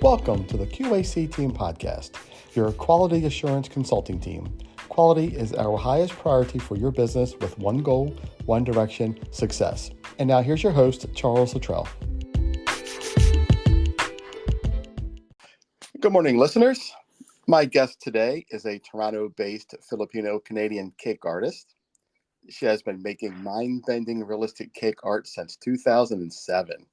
Welcome to the Q.A.C. Team Podcast, your quality assurance consulting team. Quality is our highest priority for your business with one goal, one direction, success. And now here's your host, Charles Luttrell. Good morning, listeners. My guest today is a Toronto-based Filipino-Canadian cake artist. She has been making mind-bending realistic cake art since 2007.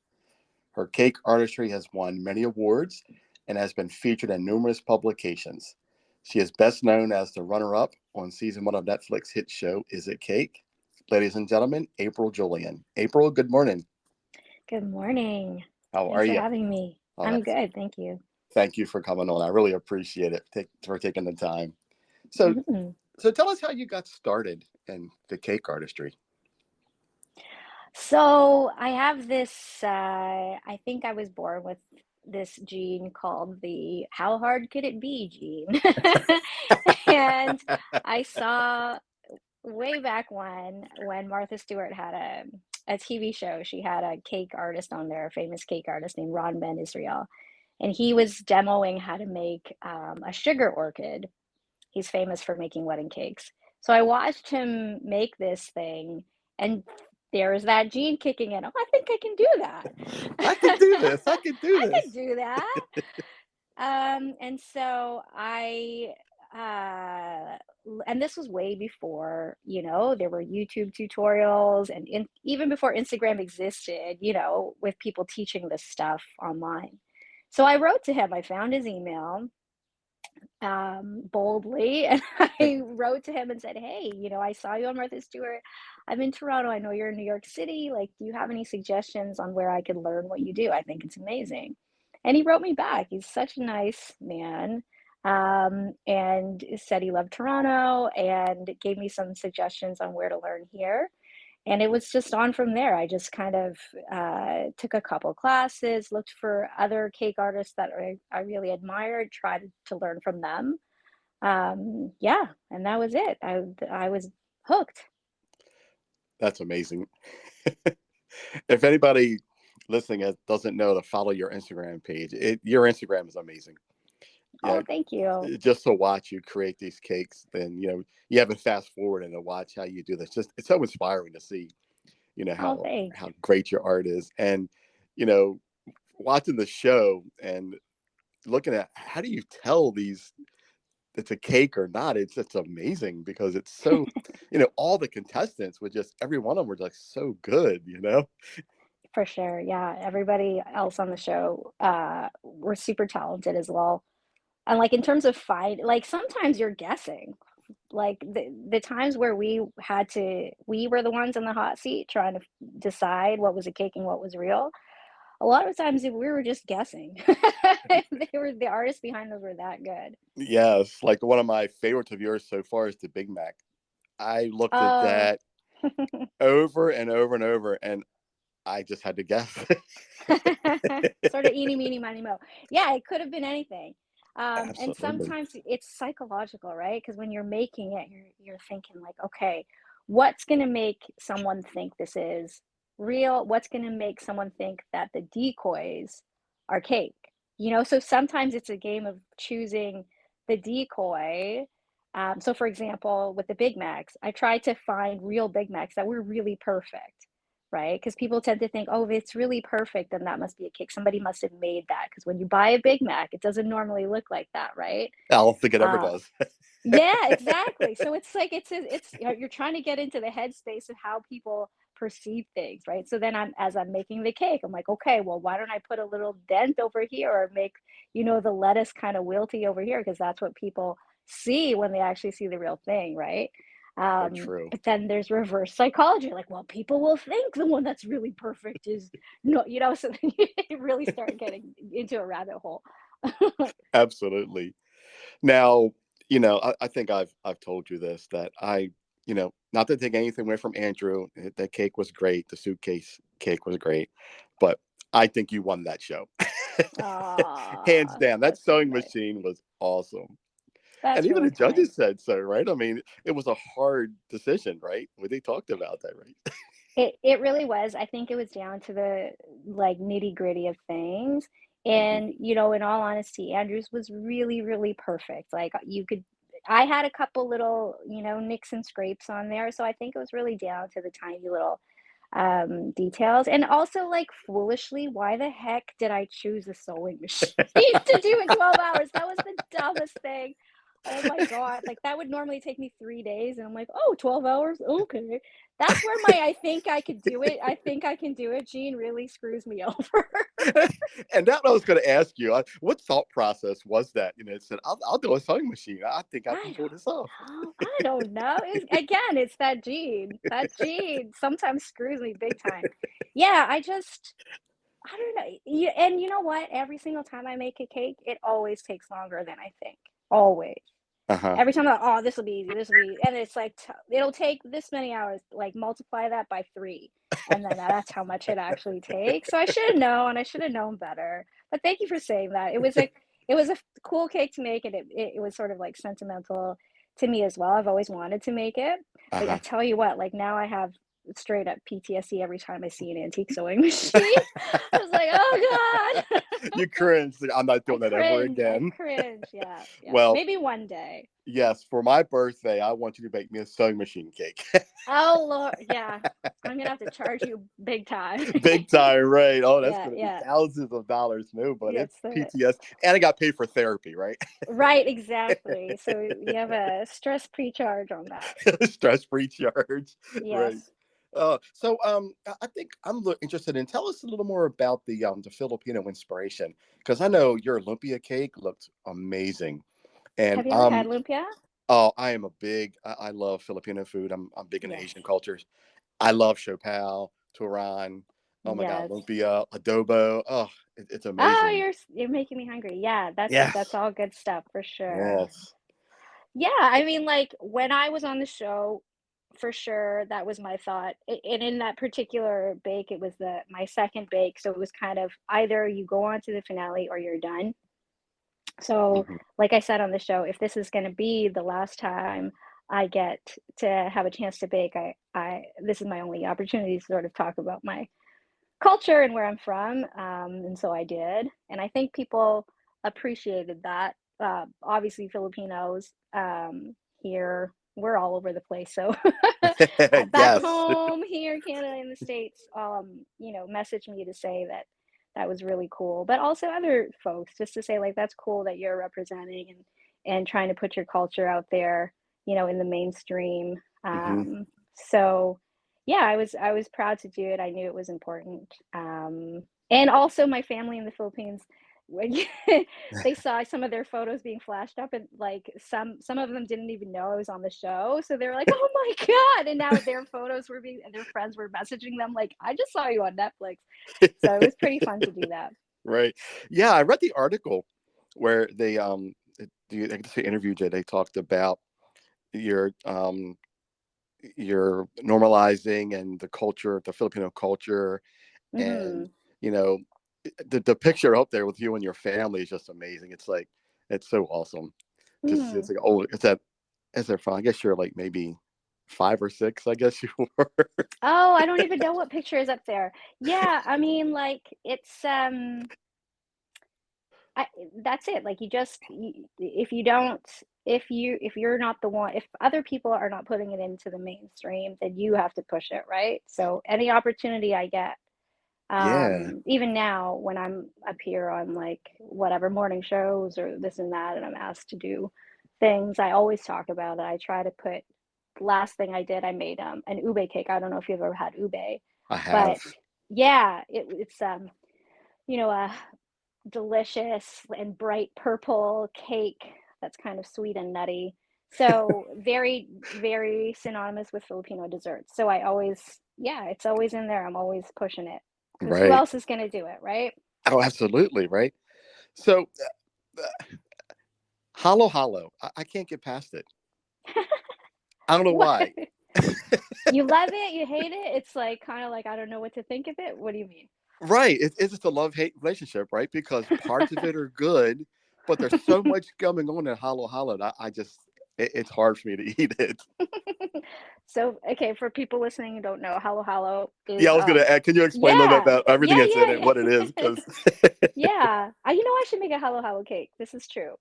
Her cake artistry has won many awards and has been featured in numerous publications. She is best known as the runner-up on season 1 of Netflix hit show, Is It Cake? Ladies and gentlemen, April Julian. April, good morning. Good morning. How are Thanks for you? having me. Oh, I'm good, thank you. Thank you for coming on. I really appreciate it for taking the time. So tell us how you got started in the cake artistry. So I have this, I think I was born with this gene called the how hard could it be gene. And I saw way back when Martha Stewart had a TV show, she had a cake artist on there, a famous cake artist named Ron Ben Israel. And he was demoing how to make a sugar orchid. He's famous for making wedding cakes. So I watched him make this thing, and there's that gene kicking in. Oh, I think I can do that. I can do this. I can do I this. can do that. And so and this was way before, there were YouTube tutorials and even before Instagram existed, with people teaching this stuff online. So I wrote to him. I found his email boldly, and I wrote to him and said, hey, I saw you on Martha Stewart. I'm in Toronto. I know you're in New York City. Like, do you have any suggestions on where I could learn what you do? I think it's amazing. And he wrote me back. He's such a nice man. And said he loved Toronto and gave me some suggestions on where to learn here. And it was just on from there. I just kind of took a couple classes, looked for other cake artists that I really admired, tried to learn from them. Yeah, and that was it. I was hooked. That's amazing. If anybody listening doesn't know to follow your Instagram page, your Instagram is amazing. Oh, thank you. Just to watch you create these cakes, then you have to fast forward and to watch how you do this. Just it's so inspiring to see, Oh, how thanks. great your art is, and you know, watching the show and looking at how do you tell these it's a cake or not. It's just amazing because it's so, all the contestants were just every one of them were like so good. For sure. Yeah, everybody else on the show were super talented as well. And like in terms of like sometimes you're guessing. Like the times where we were the ones in the hot seat trying to decide what was a cake and what was real. A lot of times we were just guessing. The artists behind those were that good. Yes, like one of my favorites of yours so far is the Big Mac. I looked at Oh, that over and over and over, and I just had to guess. sort of eeny, meeny, miny, mo. Yeah, it could have been anything. And Absolutely. sometimes it's psychological, right? Because when you're making it, you're thinking like, okay, what's going to make someone think this is real? What's going to make someone think that the decoys are cake? So sometimes it's a game of choosing the decoy. So for example, with the Big Macs, I tried to find real Big Macs that were really perfect, right? Because people tend to think, oh, if it's really perfect, then that must be a cake. Somebody must have made that. Because when you buy a Big Mac, it doesn't normally look like that, right? I don't think it ever Uh, does. yeah, exactly. So it's like you're trying to get into the headspace of how people perceive things, right? So then as I'm making the cake, I'm like, okay, well, why don't I put a little dent over here or make, the lettuce kind of wilty over here because that's what people see when they actually see the real thing, right? So true. But then there's reverse psychology, like, well, people will think the one that's really perfect is no, so then you really start getting into a rabbit hole. Absolutely. Now, I think I've told you this that not to take anything away from Andrew, that cake was great. The suitcase cake was great, but I think you won that show. Hands Ah, down. That that's so sewing nice. machine was awesome. And That's even really the kind. judges said so, right? I mean, it was a hard decision, right? When they talked about that, right? It really was. I think it was down to the like nitty gritty of things. Hmm. And, in all honesty, Andrew's was really, really perfect. Like I had a couple little, nicks and scrapes on there. So I think it was really down to the tiny little details. And also, like, foolishly, why the heck did I choose a sewing machine to do in 12 hours? That was the dumbest thing. Oh my God. Like, that would normally take me 3 days. And I'm like, oh, 12 hours? Okay. That's where my I think I could do it. I think I can do it, Gene, really screws me over. And that I was going to ask you, what thought process was that? It said, I'll do a sewing machine. I think I can I pull this off. don't know. I don't know. Again, it's that gene. That gene sometimes screws me big time. Yeah, I don't know. And you know what? Every single time I make a cake, it always takes longer than I think. Always. Uh-huh. Every time oh, this will be easy. This will be, and it's like it'll take this many hours. Like multiply that by three, and then that's how much it actually takes. So I should have known. I should have known better. But thank you for saying that. It was a cool cake to make, and it was sort of like sentimental to me as well. I've always wanted to make it, but I Uh-huh. tell you what, like now I have straight up PTSD every time I see an antique sewing machine. I was like, oh God. You cringe. I'm not I doing that ever cringe. I again. cringe. Yeah, yeah. Well, Maybe one day. yes, for my birthday, I want you to bake me a sewing machine cake. Oh Lord, yeah. I'm gonna have to charge you big time. Big time, right? Oh, that's Yeah, going to be yeah. thousands of dollars. No, but it's It's the PTS, and I got paid for therapy, right? right, exactly. So you have a stress pre-charge on that. Stress-free charge, right? Yes. I think I'm interested in. Tell us a little more about the Filipino inspiration, because I know your Olympia cake looked amazing, and Have you ever had lumpia? oh, I am a big. I love Filipino food. I'm big into Yes. Asian cultures. I love Chopal, Turan. Oh my God, Yes. lumpia, adobo. Oh, it's Oh, amazing. you're making me hungry. Yeah, that's Yes, all good stuff for sure. yes. Yeah, I mean, like when I was on the show, for sure, that was my thought. And in that particular bake, it was my second bake, so it was kind of either you go on to the finale or you're done. So, Hmm. like I said on the show, if this is going to be the last time I get to have a chance to bake, I this is my only opportunity to sort of talk about my culture and where I'm from. And so I did, and I think people appreciated that. Obviously, Filipinos here, we're all over the place. So back Yes. home, here, Canada, in the States, messaged me to say that that was really cool. But also other folks, just to say like that's cool that you're representing and trying to put your culture out there, in the mainstream. Hmm. So yeah, I was proud to do it. I knew it was important. And also my family in the Philippines, when they saw some of their photos being flashed up, and like some of them didn't even know I was on the show. So they were like, "Oh my God." And now their friends were messaging them like, "I just saw you on Netflix." So it was pretty fun to do that. Right. Yeah, I read the article where I guess they interviewed you. They talked about your your normalizing and the culture, the Filipino culture, and Mhm. you know the picture up there with you and your family is just amazing. It's like it's so awesome. Just Mhm. it's like, oh, is that fun? I guess you're like maybe 5 or 6. I guess you were. Oh, I don't even know what picture is up there. Yeah, I mean, like it's I that's it. Like if you don't, if you're not the one, if other people are not putting it into the mainstream, then you have to push it, right? So any opportunity I get, Yeah. even now when I'm up here on like whatever morning shows or this and that, and I'm asked to do things, I always talk about it. I try to put. Last thing I did, I made an ube cake. I don't know if you've ever had ube, I have. but yeah, it's a delicious and bright purple cake that's kind of sweet and nutty. So very, very synonymous with Filipino desserts. So I always, yeah, it's always in there. I'm always pushing it because who Right. else is going to do it, right? Oh, absolutely. Right. So, hollow hollow. I can't get past it. I don't know What? why. You love it? You hate it? It's like kind of like I don't know what to think of it. What do you mean? Right. It's just a love hate relationship, right? Because parts of it are good, but there's so much going on in hollow hollow. I just it's hard for me to eat it. So, okay, for people listening who don't know, halo halo Yeah, is I was gonna add. Can you explain a little bit yeah, about everything yeah, that's in it, yeah, what it is? yeah. Because Yeah. You know, I should make a halo halo cake. This is true.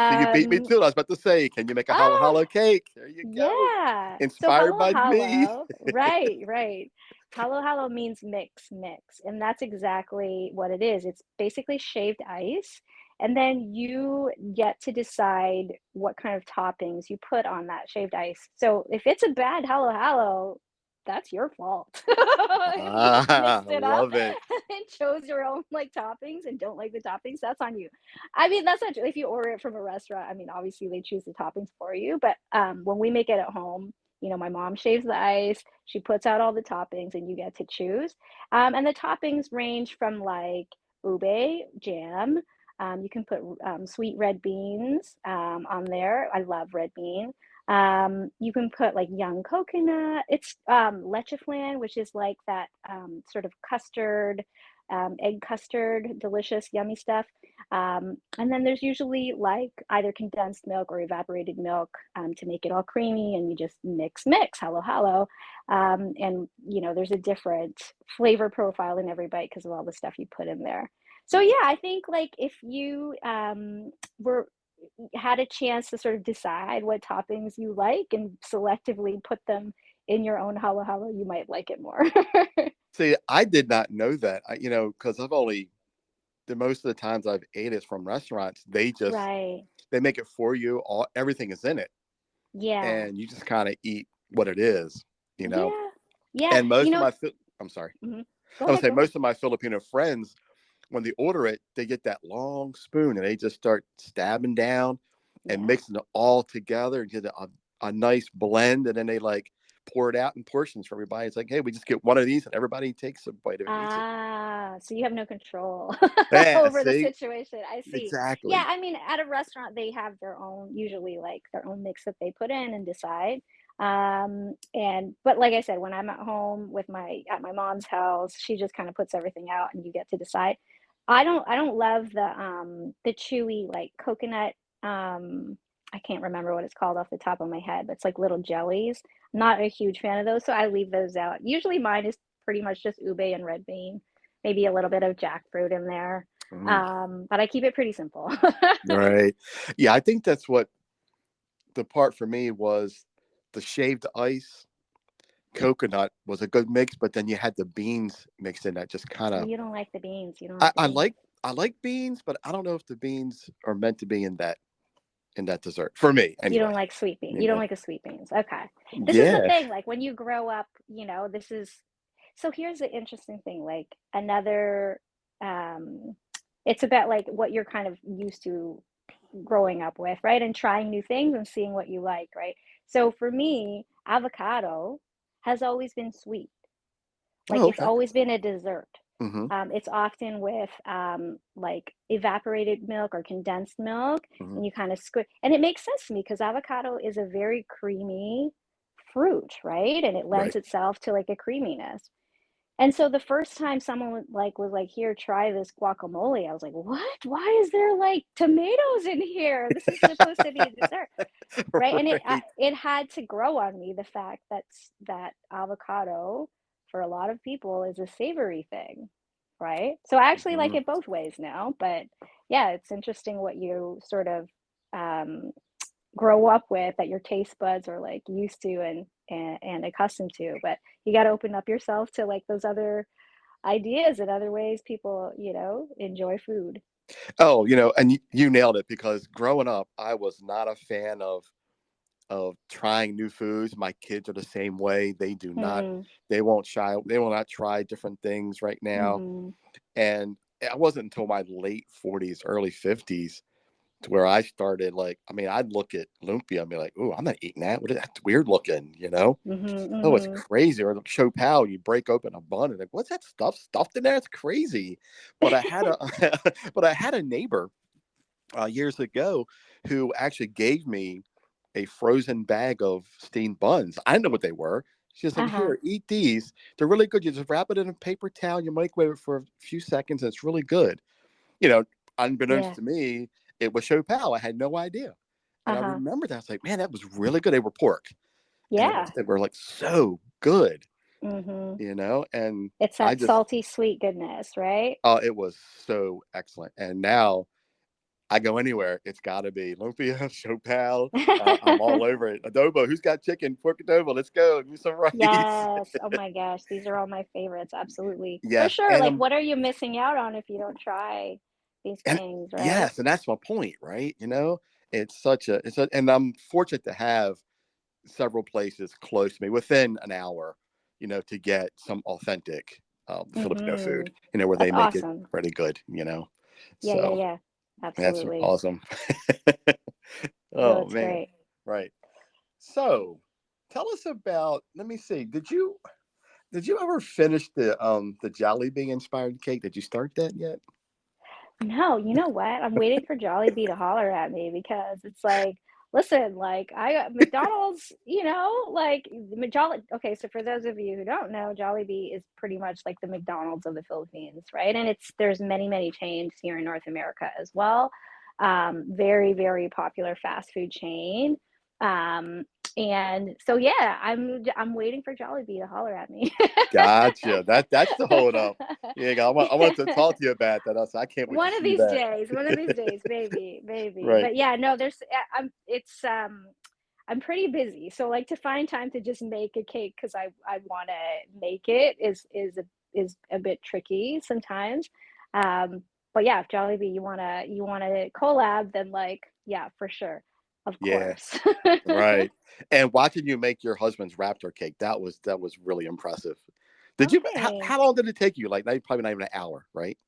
see, you beat me Um, to it. I was about to say, can you make a ah, halo cake? There you go. yeah. So Inspired halo by me. halo, right, right. Halo halo means mix, mix, and that's exactly what it is. It's basically shaved ice, and then you get to decide what kind of toppings you put on that shaved ice. So if it's a bad halo halo, that's your fault. If you Ah, mixed I it up love it. and chose your own like toppings and don't like the toppings, that's on you. I mean, that's not true. If you order it from a restaurant, I mean, obviously they choose the toppings for you. But when we make it at home, you know, my mom shaves the ice, she puts out all the toppings, and you get to choose. And the toppings range from like ube jam. You can put sweet red beans on there. I love red bean. You can put like young coconut. It's leche flan, which is like that sort of custard, egg custard, delicious, yummy stuff. And then there's usually like either condensed milk or evaporated milk to make it all creamy, and you just mix, mix, hello, hello. And you know, there's a different flavor profile in every bite because of all the stuff you put in there. So yeah, I think like if you were had a chance to sort of decide what toppings you like and selectively put them in your own halo halo, you might like it more. See, I did not know that. Because I've only the most of the times I've ate it from restaurants, Right. they make it for you. Everything is in it, Yeah. and you just kind of eat what it is. You know, Yeah. Yeah. and You most of know, my I'm sorry, mhm. Go I would ahead, say go ahead. most of my Filipino friends, when they order it, they get that long spoon and they just start stabbing down and Yeah. mixing it all together and get a nice blend, and then they like pour it out in portions for everybody. It's like, hey, we just get one of these and everybody takes a bite of it and eats it. Ah, so you have no control Yeah, over the see, situation. I see. Yeah, exactly. I mean, at a restaurant, they have their own, usually like their own mix that they put in and decide. And but like I said, when I'm at home with at my mom's house, she just kind of puts everything out and you get to decide. I don't love the chewy like coconut I can't remember what it's called off the top of my head, but it's like little jellies. Not a huge fan of those, so I leave those out. Usually mine is pretty much just ube and red bean, maybe a little bit of jackfruit in there. Mm, But I keep it pretty simple. right. Yeah, I think that's what the part for me was the shaved ice coconut was a good mix, but then you had the beans mixed in that just kind Oh, of you don't like the beans. You don't I, like the I beans. like I like beans, but I don't know if the beans are meant to be in that dessert for me You don't anyway. like sweet beans. You You don't know, like the sweet beans. Okay. This is the yeah. thing. Like when you grow up, you know, this is so here's the interesting thing. Like another, um, it's about like what you're kind of used to growing up with, right? And trying new things and seeing what you like, right? So for me, avocado has always been sweet. Like Oh, it's okay. always been a dessert. Mm-hmm. It's often with like evaporated milk or condensed milk, Mm-hmm. and you kind of squish. And it makes sense to me because avocado is a very creamy fruit, right? And it Right. lends itself to like a creaminess. And so the first time someone like was like, "Here, try this guacamole," I was like, "What? Why is there like tomatoes in here? This is supposed to be a dessert." Right, and Right. it had to grow on me the fact that avocado, for a lot of people, is a savory thing, right? So I actually like Mhm. it both ways now, but yeah, it's interesting what you sort of, um, grow up with that your taste buds are, like, used to and accustomed to, but you gotta open up yourself to, like, those other ideas and other ways people, enjoy food. Oh, and you nailed it because growing up, I was not a fan of trying new foods. My kids are the same way. They do not. Mm, They won't shy. They will not try different things right now. mhm. And it wasn't until my late 40s, early 50s to where I started like, I mean, I'd look at lumpia and be like, "Oh, I'm not eating that. That's weird looking." Mhm, Oh, it's mhm. crazy. Or the show pal, you break open a bun and like, what's that stuff stuffed in there? It's crazy. But I had a but I had a neighbor years ago who actually gave me a frozen bag of steamed buns. I didn't know what they were. She was like, Uh-huh. "Here, eat these. They're really good. You just wrap it in a paper towel, you microwave it for a few seconds, and it's really good." You know, Unbeknownst Yeah. to me, it was show pal. I had no idea. And I Uh-huh. remember that. I was like, man, that was really good. They were pork. And Yeah. they were like so good, Mm-hmm. and It's I that just, salty sweet goodness, right? oh, it was so excellent. And now I go anywhere, it's got to be lumpia, chopal. I'm all over it. Adobo. Who's got chicken? Pork adobo. Let's go. Give me some rice. Yes. Oh my gosh, these are all my favorites. Absolutely. For Yes, sure. and Like, what are you missing out on if you don't try these and things, right? yes, and that's my point, right? And I'm fortunate to have several places close to me within an hour, to get some authentic Filipino food, Mm-hmm. where they That's make it awesome. pretty good, Yeah, yeah, So yeah. that's Absolutely. awesome. No, Oh it's man, great. right. So tell us about. Let me see. Did you ever finish the Jollibee inspired cake? Did you start that yet? No, you know what? I'm waiting for Jollibee to holler at me because it's like, listen, like I got McDonald's, like okay, so for those of you who don't know, Jollibee is pretty much like the McDonald's of the Philippines, right? And there's many, many chains here in North America as well. Very, very popular fast food chain. Um, and so yeah, I'm waiting for Jollibee to holler at me. Gotcha. That's the hold up. Yeah, I want to talk to you about that. I can't wait to see that. One of these days, maybe, maybe. Right. But yeah, no, I'm pretty busy. So like to find time to just make a cake because I want to make it is a bit tricky sometimes. But yeah, if Jollibee you wanna collab, then like yeah, for sure, of Yeah. course. Right. And watching you make your husband's raptor cake, that was really impressive. Did Oh, you how thanks. long did it take you? Like probably not even an hour, right?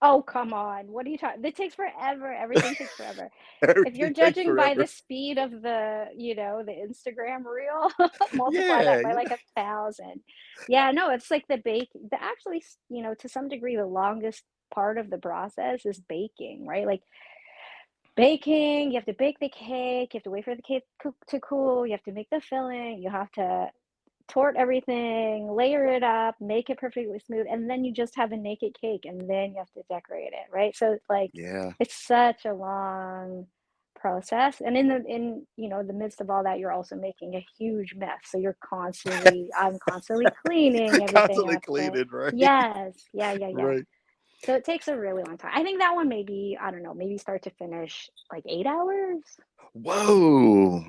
Oh, come on. What are you talking? It takes forever. Everything takes forever. If you're Everything takes judging by the forever. speed of the Instagram reel, multiply Yeah, that by like 1,000. Yeah, no, it's like the actually, to some degree, the longest part of the process is baking, right? Like baking, you have to bake the cake, you have to wait for the cake to cool, you have to make the filling, you have to tort everything, layer it up, make it perfectly smooth, and then you just have a naked cake, and then you have to decorate it, right? So like, yeah. it's such a long process, and in the midst of all that, you're also making a huge mess. So I'm constantly cleaning everything Constantly up, right? cleaning, right? Yes, yeah, yeah, yeah. Right. So it takes a really long time. I think that one maybe, I don't know, maybe start to finish like 8 hours. Whoa.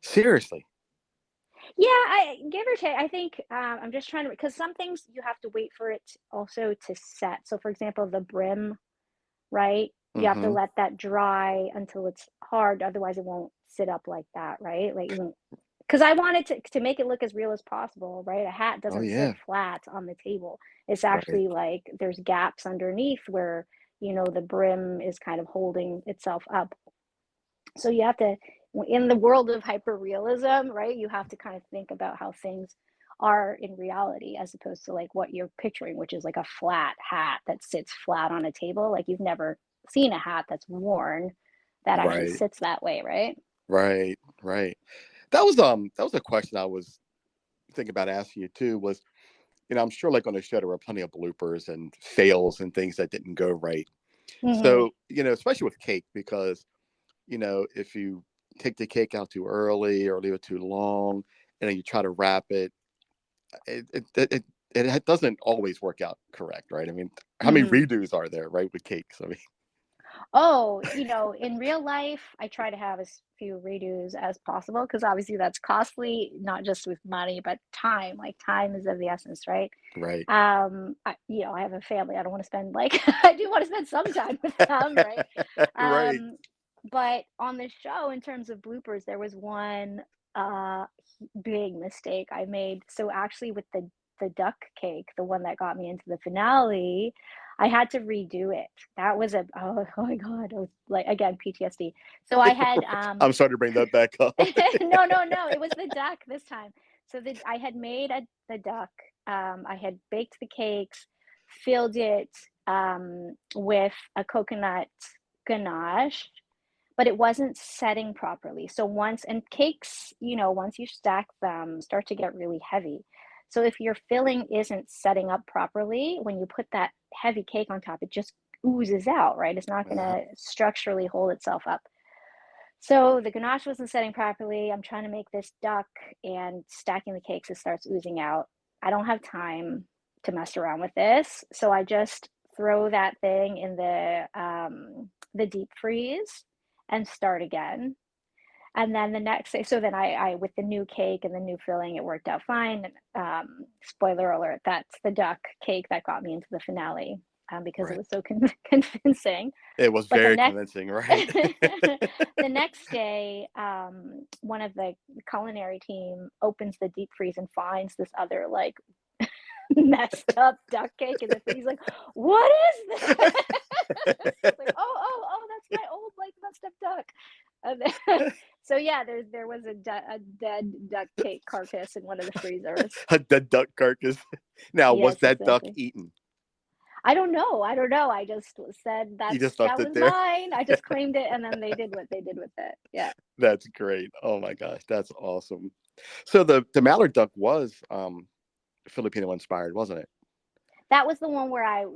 Seriously. Yeah, I give or take. I think I'm just trying to because some things you have to wait for it also to set. So, for example, the brim, right? You have to Mm-hmm. let that dry until it's hard. Otherwise, it won't sit up like that, right? Like, because I wanted to make it look as real as possible, right? A hat Oh doesn't sit yeah. flat on the table. It's Right. actually like there's gaps underneath where the brim is kind of holding itself up. So you have to, in the world of hyperrealism, right? You have to kind of think about how things are in reality as opposed to like what you're picturing, which is like a flat hat that sits flat on a table. Like you've never seen a hat that's worn that actually Right. sits that way, right? Right. Right. That was a question I was thinking about asking you too. Was I'm sure like on the show there were plenty of bloopers and fails and things that didn't go right. Hmm. So especially with cake because if you take the cake out too early or leave it too long, and then you try to wrap it, it doesn't always work out correct, right? I mean, how many Hmm. redos are there, right, with cakes? I mean, Oh, in real life, I try to have as few redos as possible because obviously that's costly, not just with money, but time. Like time is of the essence, right? right, I have a family. I don't want to spend like I do want to spend some time with them, right? right. Um, but on the show, in terms of bloopers, there was one uh big mistake I made. So actually, with the duck cake, the one that got me into the finale, I had to redo it. That was oh my God, I was like again PTSD. So I had I'm sorry to bring that back up. no, no, no, it was the duck this time. So I had made the duck. I had baked the cakes, filled it with a coconut ganache, but it wasn't setting properly. So and cakes, once you stack them, start to get really heavy. So if your filling isn't setting up properly, when you put that heavy cake on top, it just oozes out, right? It's not going Uh-huh. to structurally hold itself up. So the ganache wasn't setting properly. I'm trying to make this duck and stacking the cakes, it starts oozing out. I don't have time to mess around with this, so I just throw that thing in the deep freeze and start again. And then the next day, so then I with the new cake and the new filling, it worked out fine. Spoiler alert, that's the duck cake that got me into the finale, because it Right. was so convincing. It was But the very next convincing, right? the next day, one of the culinary team opens the deep freeze and finds this other like messed up duck cake in the freeze. He's like, "What is this?" It's like, oh, that's my old like messed up duck. And then, so yeah, there was a dead duck cake carcass in one of the freezers. The duck carcass. Now, was Yes, that duck exactly. eaten? I don't know. I don't know. I just said You just that left it was there. mine. I just claimed it, and then they did what they did with it. Yeah. That's great. Oh my gosh, that's awesome. So the mallard duck was Filipino inspired, wasn't it? That was the one where I,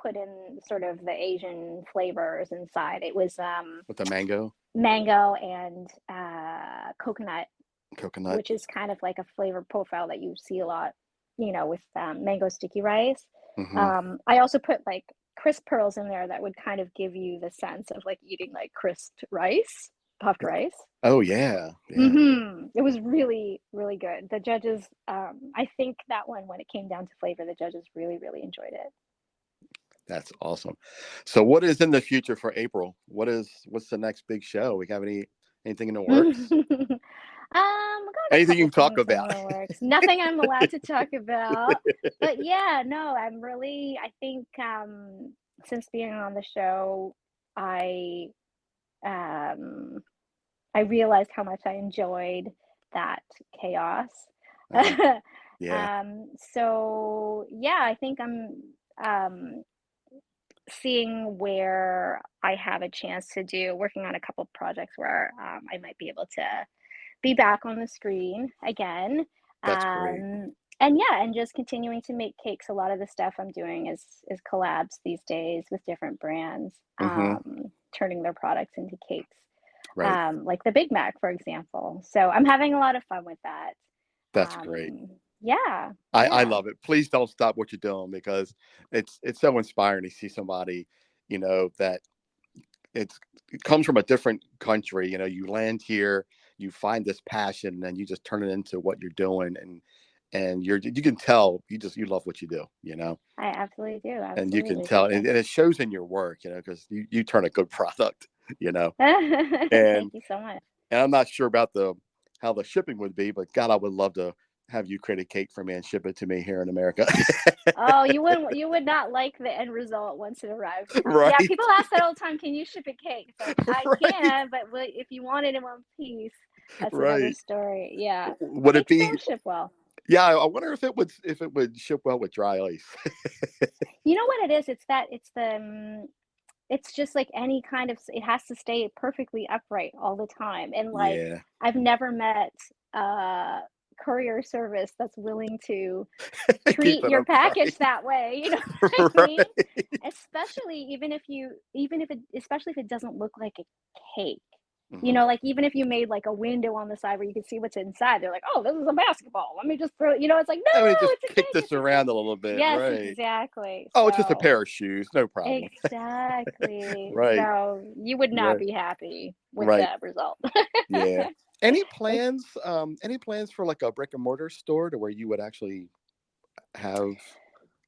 put in sort of the Asian flavors inside. It was With the mango, mango and coconut, coconut. which is kind of like a flavor profile that you see a lot, with mango sticky rice. Hmm. I also put like crisp pearls in there that would kind of give you the sense of like eating like crisped rice, puffed rice. Oh yeah, yeah. It was really, really good. The judges, I think that one, when it came down to flavor, the judges really, really enjoyed it. That's awesome. So what is in the future for April? What's the next big show? We have anything in the works? Got a Anything you couple can talk things in about? the works. Nothing I'm allowed to talk about, but yeah, no, I think, since being on the show, I, um, I realized how much I enjoyed that chaos. Uh-huh. Yeah. So yeah, I think I'm, um, seeing where I have a chance to working on a couple projects where, I might be able to be back on the screen again. That's great. And yeah, and just continuing to make cakes. A lot of the stuff I'm doing is collabs these days with different brands, Hmm. turning their products into cakes, Right. like the Big Mac, for example. So I'm having a lot of fun with that. That's great. Yeah, I yeah. love it. Please don't stop what you're doing because it's so inspiring to see somebody, that it's it comes from a different country. You land here, you find this passion, and then you just turn it into what you're doing, and you can tell you love what you do, I absolutely do. and you can Absolutely. tell, Thank and you. it shows in your work, because you turn a good product, you know, Thank and you so much. and I'm not sure about the how the shipping would be, but God, I would love to have you create a cake for me and ship it to me here in America. Oh, you would not like the end result once it arrives now. Yeah, Right, people ask that all the time, "Can you ship a cake?" It's like, "I right, can, but if you want it in one piece, that's another right. story." Yeah. Would it Cakes be? don't ship well. Yeah, I wonder if it would ship well with dry ice. You know what it is? It's just like any kind of it has to stay perfectly upright all the time, and, like, Yeah, I've never met a courier service that's willing to keep treat it your package upright. that way, you know what I mean? Right. Especially even if it especially if it doesn't look like a cake. Hmm. Like, even if you made, like, a window on the side where you can see what's inside, they're like, "Oh, this is a basketball. Let me just throw it," it's like, I mean, "No, just it's a kick cake, this it's a cake." around a little bit, Yes, right? exactly. Oh, it's just a So pair of shoes, no problem. exactly. Right, So, you would not right, be happy with right. that result. Yeah. Any plans for like a brick and mortar store to where you would actually have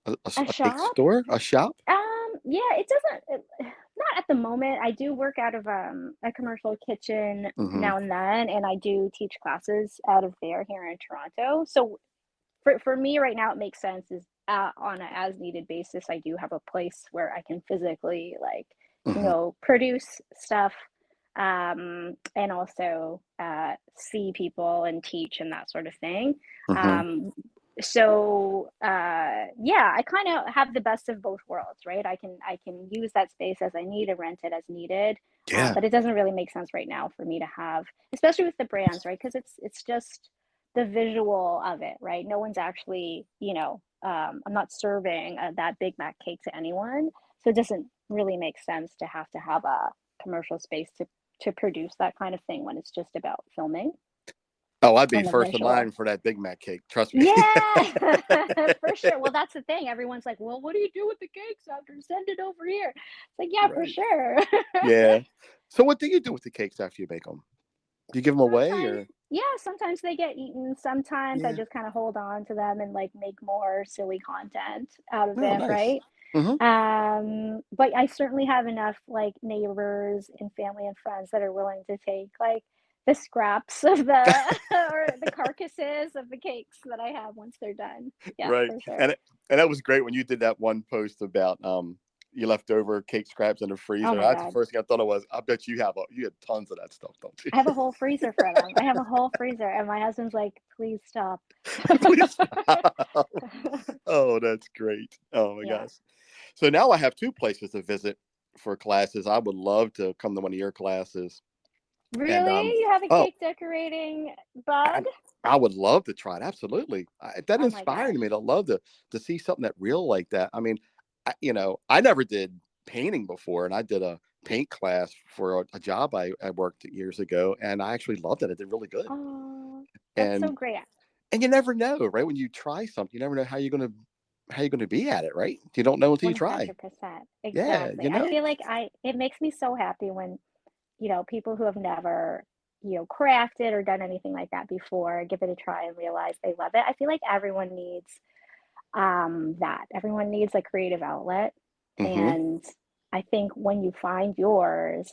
A a cake shop? store, a shop? Yeah, it doesn't not at the moment. I do work out of, a commercial kitchen Hmm. now and then, and I do teach classes out of there here in Toronto. So for me right now, it makes sense is, on a as needed basis. I do have a place where I can physically, like, Hmm. produce stuff, and also, see people and teach and that sort of thing. Hmm. Um, so yeah, I kind of have the best of both worlds, right? I can use that space as I need and rent it as needed. Yeah. But it doesn't really make sense right now for me to have, especially with the brands, right? Because it's just the visual of it, right? No one's actually, I'm not serving that Big Mac cake to anyone, so it doesn't really make sense to have a commercial space to produce that kind of thing when it's just about filming Oh, I'd be and the first in visual. line for that Big Mac cake. Trust me. Yeah, for sure. Well, that's the thing. Everyone's like, "Well, what do you do with the cakes after? Send it over here." It's like, "Yeah, for Right. sure." Yeah. So what do you do with the cakes after you bake them? Do you give them away Sometimes, or? yeah, sometimes they get eaten. Sometimes I Yeah. just kind of hold on to them and like make more silly content out of Oh, it, nice. right? Hmm. But I certainly have enough like neighbors and family and friends that are willing to take like the scraps of the or the carcasses of the cakes that I have once they're done. Yeah, Right. for sure. And that was great when you did that one post about you left over cake scraps in the Oh freezer. my That's the God. first thing I thought of was, I bet you had tons of that stuff, don't you? I have a whole freezer for them. I have a whole freezer, and my husband's like, "Please stop." Please stop. Oh, that's great. Oh my Yeah. gosh. So now I have two places to visit for classes. I would love to come to one of your classes. And Really? You have a oh, cake decorating bug? I, I would love to try it. Absolutely. That Oh my inspired gosh. me to love to see something that real like that. I mean, I never did painting before, and I did a paint class for a job I worked years ago, and I actually loved it. I did really good. Oh, that's so And great. and you never know, right? When you try something, you never know how you're gonna be at it, right? You don't know until you try. 100%. Yeah, Exactly. I feel like it makes me so happy when, people who have never, crafted or done anything like that before give it a try and realize they love it. I feel like everyone needs that. Everyone needs a creative outlet. Hmm. And I think when you find yours,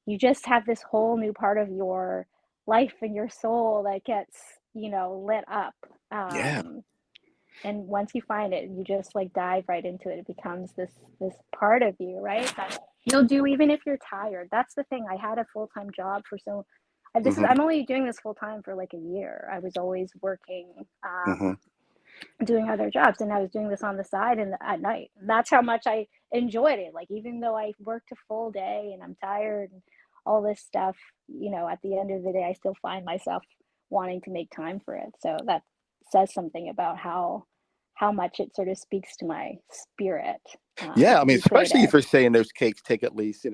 you just have this whole new part of your life and your soul that gets, lit up. Yeah. And once you find it, you just like dive right into it. It becomes this part of you, right? That you'll do even if you're tired. That's the thing. I had a full-time job for so this is Hmm. I'm only doing this full time for like a year. I was always working, Hmm. doing other jobs, and I was doing this on the side and at night. And that's how much I enjoyed it. Like even though I worked a full day and I'm tired and all this stuff, at the end of the day, I still find myself wanting to make time for it. So that says something about how much it sort of speaks to my spirit, Yeah, I to mean, be especially if creative. you're saying those cakes take at least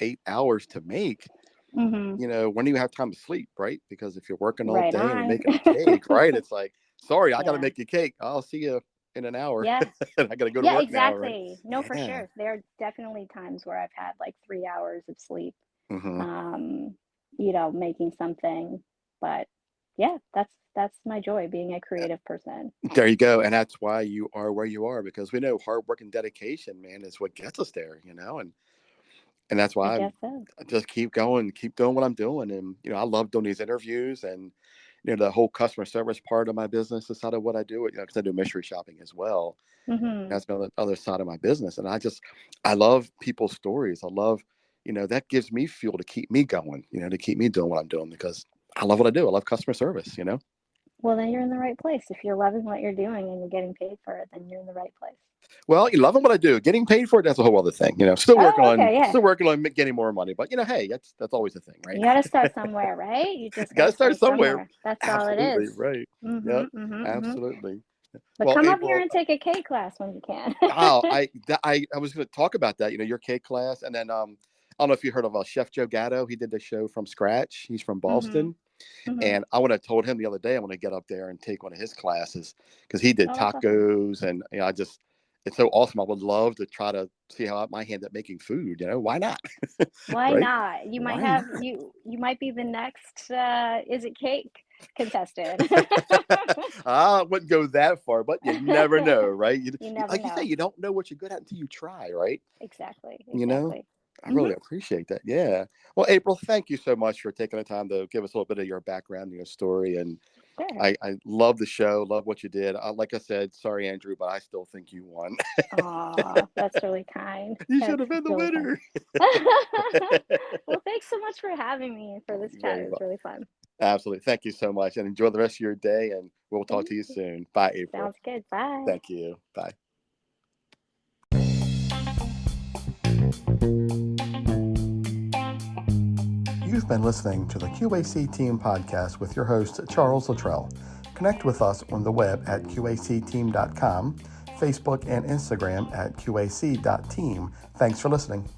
8 hours to make. Hmm. When do you have time to sleep, right? Because if you're working all Right day and you're on. making a cake, right? It's like, sorry, I got to Yeah. make you cake. I'll see you in an hour. Yeah. And I got to go to Yeah, work now, right? exactly. No, for Yeah. sure. There are definitely times where I've had like 3 hours of sleep, Hmm. um, making something. But yeah, that's my joy, being a creative person. There you go. And that's why you are where you are, because we know hard work and dedication, man, is what gets us there, and that's I why guess so. I just keep going, keep doing what I'm doing. And, I love doing these interviews and, the whole customer service part of my business is side of what I do, because I do mystery shopping as well. Hmm. That's the other side of my business. And I love people's stories. I love, that gives me fuel to keep me going, to keep me doing what I'm doing because I love what I do. I love customer service. Well, then you're in the right place. If you're loving what you're doing and you're getting paid for it, then you're in the right place. Well, you loving what I do. Getting paid for it, that's a whole other thing. Oh, okay, yeah. Still working on getting more money. But hey, that's always a thing, right? You got to start somewhere, right? You just got Got to to start start somewhere. somewhere. That's all it Absolutely is. right. Yep. Hmm. Absolutely. But Well, come up here April, and take a K class when you can. oh, I was going to talk about that. Your cake class, and then I don't know if you heard of Chef Joe Gatto. He did the show from scratch. He's from Hmm. Boston, Hmm. and I would have told him the other day I want to get up there and take one of his classes because he did Oh, that's awesome. tacos, and I just it's so awesome. I would love to try to see how my hand at making food. Why not? Why Right? not? You might Why have not? you might be the next Is It Cake contestant. I wouldn't go that far, but you never know, right? You never Like you say, know. you don't know what you're good at until you try, right? Exactly. You know, Exactly. I Hmm. really appreciate that. Yeah. Well, April, thank you so much for taking the time to give us a little bit of your background, your story. And Sure. I love the show, love what you did. Like I said, sorry, Andrew, but I still think you won. Aw, that's really kind. You should That's have been the really kind. winner. Well, thanks so much for having me for this chat. Very It was well. really fun. Absolutely. Thank you so much. And enjoy the rest of your day. And we'll talk Thank to you you. soon. Bye, April. Sounds good. Bye. Thank you. Bye. You've been listening to the Q.A.C. Team Podcast with your host, Charles Luttrell. Connect with us on the web at qacteam.com, Facebook and Instagram at qac.team. Thanks for listening.